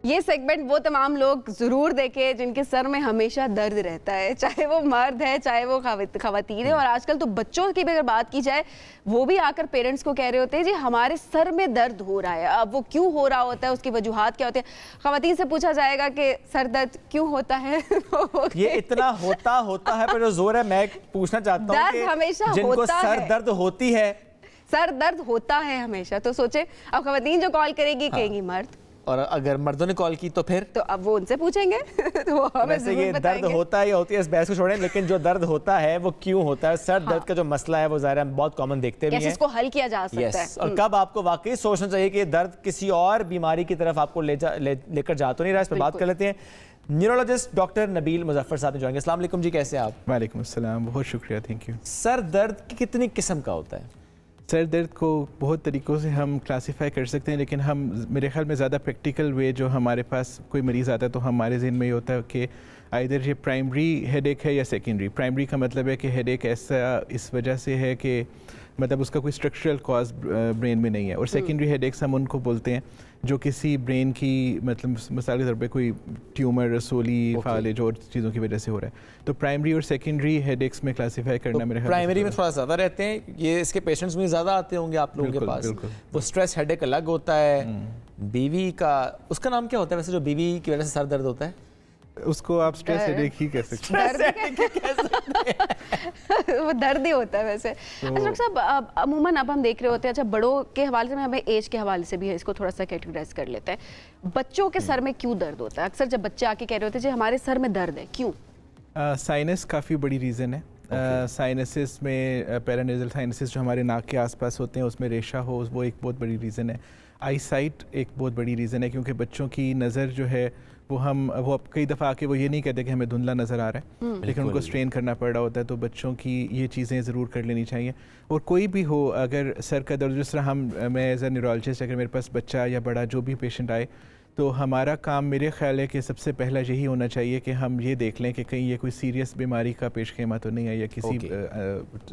یہ سیگمنٹ وہ تمام لوگ ضرور دیکھیں جن کے سر میں ہمیشہ درد رہتا ہے, چاہے وہ مرد ہے چاہے وہ خواتین ہے. اور آج کل تو بچوں کی بھی اگر بات کی جائے, وہ بھی آ کر پیرنٹس کو کہہ رہے ہوتے ہیں جی ہمارے سر میں درد ہو رہا ہے. اب وہ کیوں ہو رہا ہوتا ہے, اس کی وجوہات کیا ہوتی ہیں, خواتین سے پوچھا جائے گا کہ سر درد کیوں ہوتا ہے. یہ اتنا ہوتا ہے پر جو زور ہے, میں پوچھنا چاہتا ہوں کہ جن کو سر درد ہوتی ہے, سر درد ہوتا ہے ہمیشہ, تو سوچیں اب خواتین جو کال کرے گی کہیں گی مرد, اور اگر مردوں نے کال کی تو پھر تو اب وہ ان سے پوچھیں گے. ویسے یہ درد ہوتا ہے یا ہوتی ہے اس بحث کو چھوڑیں, لیکن جو درد ہوتا ہے وہ کیوں ہوتا ہے, سر درد کا جو مسئلہ ہے وہ ظاہر ہے بہت کامن دیکھتے بھی ہیں, اس کو حل کیا جا سکتا ہے. اور کب آپ کو واقعی سوچنا چاہیے کہ یہ درد کسی اور بیماری کی طرف آپ کو لے کر جا تو نہیں رہا. اس پر بات کر لیتے ہیں. نیورولوجسٹ ڈاکٹر نبیل مظفر صاحب نے جوائن کیا. السلام علیکم جی, کیسے ہیں آپ؟ وعلیکم السلام, بہت شکریہ, تھینک یو. سر درد کتنی قسم کا ہوتا ہے؟ سر درد کو بہت طریقوں سے ہم کلاسیفائی کر سکتے ہیں, لیکن ہم میرے خیال میں زیادہ پریکٹیکل وے جو ہمارے پاس کوئی مریض آتا ہے تو ہمارے ذہن میں یہ ہوتا ہے کہ آئیدر یہ پرائمری ہیڈ ایک ہے یا سیکنڈری. پرائمری کا مطلب ہے کہ ہیڈ ایک ایسا اس وجہ سے ہے کہ مطلب اس کا کوئی اسٹرکچرل کاز برین میں نہیں ہے, اور سیکنڈری ہیڈ ایکس ہم ان کو بولتے ہیں جو کسی برین کی مطلب مثال کے طور پہ کوئی ٹیومر, رسولی فالج اور چیزوں کی وجہ سے ہو رہا ہے. تو پرائمری اور سیکنڈری ہیڈ ایکس میں کلاسیفائی کرنا میرے خیال پرائمری میں تھوڑا زیادہ رہتے ہیں, یہ اس کے پیشنٹس میں زیادہ آتے ہوں گے آپ لوگوں کے پاس. وہ اسٹریس ہیڈ ایک الگ ہوتا ہے, بیوی کا اس کا نام کیا ہوتا ہے ویسے جو بیوی کی وجہ سے سر درد ہوتا ہے؟ اس کو آپ اسٹریس ہیڈ ایک ہی کہہ سکتے ہیں, وہ درد ہی ہوتا ہے ویسے. اچھا ڈاکٹر صاحب, عموماً اب ہم دیکھ رہے ہوتے ہیں, اچھا بڑوں کے حوالے سے میں ہمیں ایج کے حوالے سے بھی اس کو تھوڑا سا کیٹیگرائز کر لیتے ہیں. بچوں کے سر میں کیوں درد ہوتا ہے؟ اکثر جب بچے آ کے کہہ رہے ہوتے ہیں جی ہمارے سر میں درد ہے, کیوں؟ سائنس کافی بڑی ریزن ہے. سائنسز میں پیرانیزل سائنسز جو ہمارے ناک کے آس پاس ہوتے ہیں اس میں ریشہ ہو, وہ ایک بہت بڑی ریزن ہے. آئی سائٹ ایک بہت بڑی ریزن ہے, کیونکہ بچوں کی نظر جو ہے وہ کئی دفعہ آ کے وہ یہ نہیں کہتے کہ ہمیں دھندلا نظر آ رہا ہے, لیکن ان کو اسٹرین کرنا پڑ رہا ہوتا ہے. تو بچوں کی یہ چیزیں ضرور کر لینی چاہیے. اور کوئی بھی ہو, اگر سر کا درد, جس طرح میں ایز اے نیورولوجسٹ اگر میرے پاس بچہ یا بڑا جو بھی پیشنٹ آئے, تو ہمارا کام میرے خیال ہے کہ سب سے پہلا یہی ہونا چاہیے کہ ہم یہ دیکھ لیں کہ کہیں یہ کوئی سیریس بیماری کا پیش خیمہ تو نہیں ہے یا کسی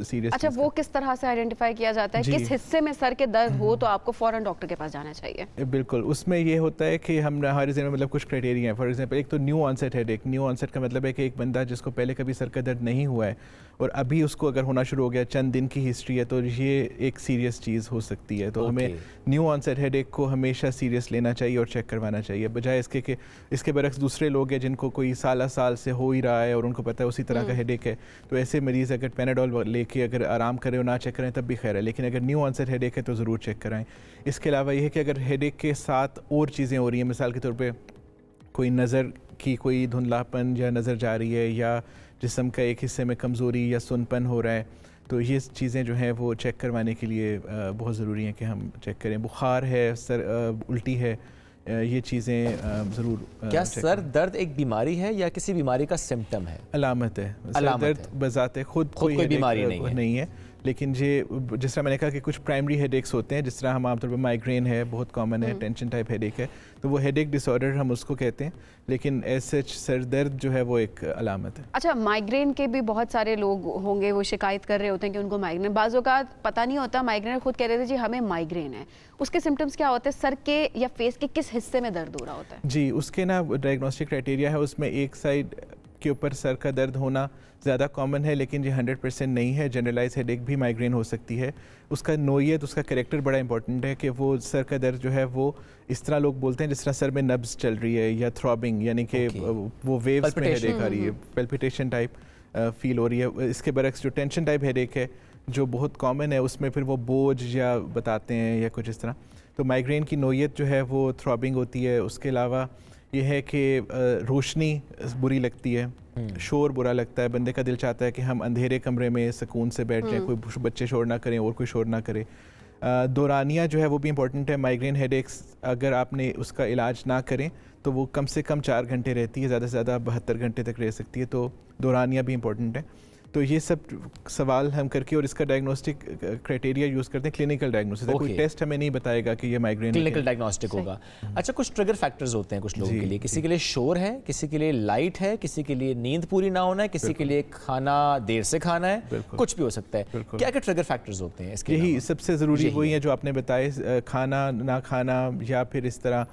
سیریس. اچھا وہ کس طرح سے آئیڈینٹیفائی کیا جاتا ہے, کس حصے میں سر کے درد ہو تو آپ کو فوراً ڈاکٹر کے پاس جانا چاہیے؟ بالکل, اس میں یہ ہوتا ہے کہ ہمارے ذہن میں مطلب کچھ کرائٹیریا ہیں. فار ایگزامپل ایک تو نیو آنسٹ ہیڈ ایک. نیو آنسٹ کا مطلب ہے کہ ایک بندہ جس کو پہلے کبھی سر کا درد نہیں ہوا ہے اور ابھی اس کو اگر ہونا شروع ہو گیا, چند دن کی ہسٹری ہے, تو یہ ایک سیریس چیز ہو سکتی ہے. تو ہمیں نیو آنسٹ ہیڈ ایک کو ہمیشہ سیریس لینا چاہیے اور چیک کروانا چاہیے, بجائے اس کے کہ اس کے برعکس دوسرے لوگ ہیں جن کو کوئی سال سے ہو ہی رہا ہے اور ان کو پتہ ہے اسی طرح کا ہیڈ ایک ہے, تو ایسے مریض اگر پیناڈول لے کے اگر آرام کریں اور نہ چیک کریں تب بھی خیر ہے, لیکن اگر نیو آنسٹ ہیڈ ایک ہے تو ضرور چیک کرائیں. اس کے علاوہ یہ ہے کہ اگر ہیڈ ایک کے ساتھ اور چیزیں ہو رہی ہیں, مثال کے طور پہ کوئی نظر کی کوئی دھندلاپن یا نظر جا رہی ہے, یا جسم کا ایک حصے میں کمزوری یا سنپن ہو رہا ہے, تو یہ چیزیں جو ہیں وہ چیک کروانے کے لیے بہت ضروری ہیں کہ ہم چیک کریں. بخار ہے, الٹی ہے, یہ چیزیں ضرور. کیا سر درد ایک بیماری ہے یا کسی بیماری کا سمپٹم ہے؟ علامت ہے. سر درد بذات خود کوئی بیماری نہیں ہے, لیکن جس طرح میں نے کہا کہ کچھ پرائمری ہیڈ ایکس ہوتے ہیں, جس طرح ہم عام طور پہ مائیگرین ہے بہت کامن ہے, ٹینشن ٹائپ ہیڈ ایک ہے, تو وہ ہیڈ ایک ڈس آرڈر ہم اس کو کہتے ہیں, لیکن ایز سچ سر درد جو ہے وہ ایک علامت ہے. اچھا مائیگرین کے بھی بہت سارے لوگ ہوں گے وہ شکایت کر رہے ہوتے ہیں کہ ان کو مائیگرین, بعض اوقات پتہ نہیں ہوتا, مائیگرین خود کہہ رہے تھے جی ہمیں مائیگرین ہے. اس کے سمپٹمز کیا ہوتے ہیں, سر کے یا فیس کے کس حصے میں درد ہو رہا ہوتا ہے؟ جی اس کے نا ڈائگنوسٹک کرائٹیریا ہے, اس میں ایک سائڈ کے اوپر سر کا درد ہونا زیادہ کامن ہے, لیکن یہ 100% نہیں ہے. جنرلائز ہیڈ ایک بھی مائیگرین ہو سکتی ہے. اس کا نوعیت, اس کا کریکٹر بڑا امپورٹنٹ ہے کہ وہ سر کا درد جو ہے وہ اس طرح لوگ بولتے ہیں جس طرح سر میں نبز چل رہی ہے یا تھرابنگ, یعنی کہ وہ ویوز میں ہیڈ ایک آ رہی ہے, پیلپیٹیشن ٹائپ فیل ہو رہی ہے. اس کے برعکس جو ٹینشن ٹائپ ہیڈ ایک ہے جو بہت کامن ہے, اس میں پھر وہ بوجھ یا بتاتے ہیں یا کچھ اس طرح. تو مائیگرین کی نوعیت جو ہے وہ تھرابنگ ہوتی ہے. اس کے علاوہ یہ ہے کہ روشنی بری لگتی ہے, شور برا لگتا ہے, بندے کا دل چاہتا ہے کہ ہم اندھیرے کمرے میں سکون سے بیٹھ جائیں, کوئی بچے شور نہ کریں اور کوئی شور نہ کرے. دورانیہ جو ہے وہ بھی امپورٹنٹ ہے. مائیگرین ہیڈ ایکس اگر آپ نے اس کا علاج نہ کریں تو وہ کم سے کم 4 گھنٹے رہتی ہے, زیادہ سے زیادہ 72 گھنٹے تک رہ سکتی ہے. تو دورانیہ بھی امپورٹنٹ ہے. تو یہ سب سوال ہم کر کے اور اس کا ڈائگنوسٹک کرائٹیریا یوز کرتے ہیں, کلینکل ڈائگنوسس. کوئی ٹیسٹ ہمیں نہیں بتائے گا کہ یہ مائیگرین, کلینکل ڈائگنوسٹک ہوگا. اچھا کچھ ٹریگر فیکٹرز ہوتے ہیں کچھ لوگوں کے لیے, کسی کے لیے شور ہے, کسی کے لیے لائٹ ہے, کسی کے لیے نیند پوری نہ ہونا ہے, کسی کے لیے کھانا دیر سے کھانا ہے, کچھ بھی ہو سکتا ہے. کیا کیا ٹریگر فیکٹرز ہوتے ہیں اس کے؟ یہی سب سے ضروری وہی ہے جو آپ نے بتائے, کھانا نہ کھانا, یا پھر اس طرح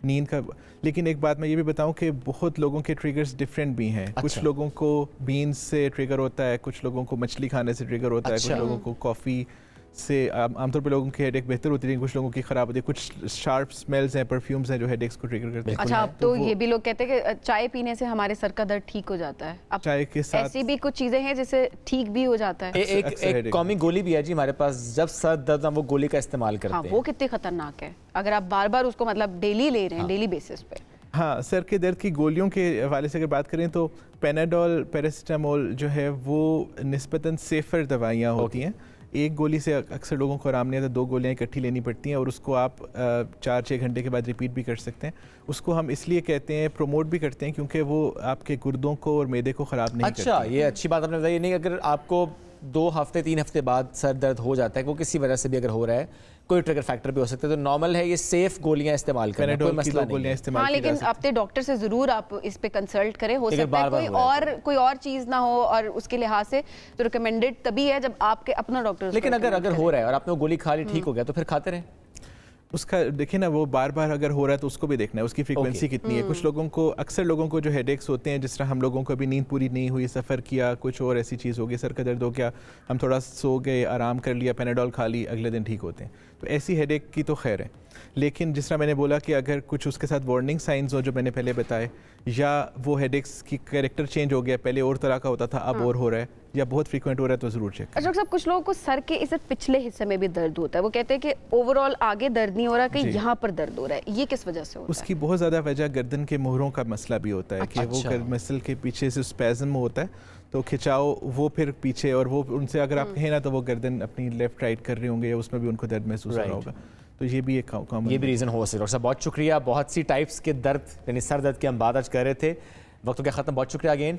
نیند کا. لیکن ایک بات میں یہ بھی بتاؤں کہ بہت لوگوں کے ٹریگرز ڈفرینٹ بھی ہیں. کچھ لوگوں کو بینز سے ٹریگر ہوتا ہے, کچھ لوگوں کو مچھلی کھانے سے ٹریگر ہوتا ہے, کچھ لوگوں کو کافی سے. عام طور پہ لوگوں کی ہیڈ ایک بہتر ہوتی ہے, کچھ لوگوں کی خراب ہوتی ہے. کچھ شارپ سمیلز ہیں, پرفیومز ہیں جو ہیڈ ایکس کو ٹریگر کرتے ہیں. اچھا, اب تو یہ بھی لوگ کہتے ہیں کہ چائے پینے سے ہمارے سر کا درد ٹھیک ہو جاتا ہے. اب چائے کے ساتھ ایسی بھی کچھ چیزیں ہیں جس سے ٹھیک بھی ہو جاتا ہے. ایک قومی گولی بھی ہے جی ہمارے پاس, جب سر درد وہ گولی کا استعمال کرتے ہیں. وہ کتنی خطرناک ہے اگر آپ بار بار اس کو مطلب ڈیلی لے رہے ہیں, ڈیلی بیسس پہ. ہاں, سر کے درد کی گولیوں کے حوالے سے اگر بات کریں تو پیناڈول, پیراسیٹامول جو ہے وہ نسبتاً سیفر دوائیاں ہوتی ہیں. ایک گولی سے اکثر لوگوں کو آرام نہیں آتا, 2 گولیاں اکٹھی لینی پڑتی ہیں, اور اس کو آپ 4-6 گھنٹے کے بعد ریپیٹ بھی کر سکتے ہیں. اس کو ہم اس لیے کہتے ہیں, پروموٹ بھی کرتے ہیں, کیونکہ وہ آپ کے گردوں کو اور معدے کو خراب نہیں کرتی. اچھا, یہ اچھی بات آپ نے بتائی. نہیں, اگر آپ کو 2 ہفتے 3 ہفتے بعد سر درد ہو جاتا ہے, وہ کسی وجہ سے بھی اگر ہو رہا ہے, کوئی ٹریگر فیکٹر بھی ہو سکتا ہے, تو نارمل ہے یہ سیف گولیاں استعمال کرنا, کوئی مسئلہ نہیں ہے. ہاں, لیکن اپنے ڈاکٹر سے ضرور آپ اس پہ کنسلٹ کریں. ہو سکتا ہے کوئی اور چیز نہ ہو, اور اس کے لحاظ سے تو ریکمینڈڈ تبھی ہے جب آپ کے اپنا ڈاکٹر. لیکن اگر ہو رہا ہے اور آپ نے گولی کھا لی, ٹھیک ہو گیا, تو پھر کھاتے رہیں. اس کا دیکھیں نا, وہ بار بار اگر ہو رہا ہے تو اس کو بھی دیکھنا ہے, اس کی فریکوینسی کتنی ہے. کچھ لوگوں کو, اکثر لوگوں کو جو ہیڈ ایکس ہوتے ہیں, جس طرح ہم لوگوں کو ابھی نیند پوری نہیں ہوئی, سفر کیا, کچھ اور ایسی چیز ہو گئی, سر کا درد ہو گیا, ہم تھوڑا سو گئے, آرام کر لیا, پیناڈول کھا لی, اگلے دن ٹھیک ہوتے ہیں. تو ایسی ہیڈ ایک کی تو خیر ہے. لیکن جس طرح میں نے بولا کہ اگر کچھ اس کے ساتھ وارننگ سائنز ہو جو میں نے پہلے بتائے, یا وہ ہیڈ ایکس کی کریکٹر چینج ہو گیا, پہلے اور طرح کا ہوتا تھا, اب اور ہو رہا ہے, یا بہت فریکوینٹ ہو رہا ہے, تو ضرور چیک. اچھا ڈاکٹر صاحب, کچھ لوگوں کو سر کے اس پچھلے حصے میں بھی درد ہوتا ہے. وہ کہتے ہیں کہ اوور آل آگے درد نہیں ہو رہا, کہ یہاں پر درد ہو رہا ہے. یہ کس وجہ سے ہوتا ہے؟ اس کی بہت زیادہ وجہ گردن کے مہروں کا مسئلہ بھی ہوتا ہے, کہ وہ مسل کے پیچھے سے اسپیزم ہوتا ہے, تو کھچاؤ وہ پھر پیچھے, اور وہ ان سے اگر آپ کہیں نا تو وہ گردن اپنی لیفٹ رائٹ کر رہے ہوں گے, یا اس میں بھی ان کو درد محسوس ہو رہا ہوگا. تو یہ بھی ایک کامن, یہ بھی ریزن ہو سکتا ہے. ڈاکٹر صاحب بہت شکریہ. بہت سی ٹائپس کے درد, یعنی سر درد کے ہم بات آج کر رہے تھے. وقت ہو گیا ختم. بہت شکریہ اگین.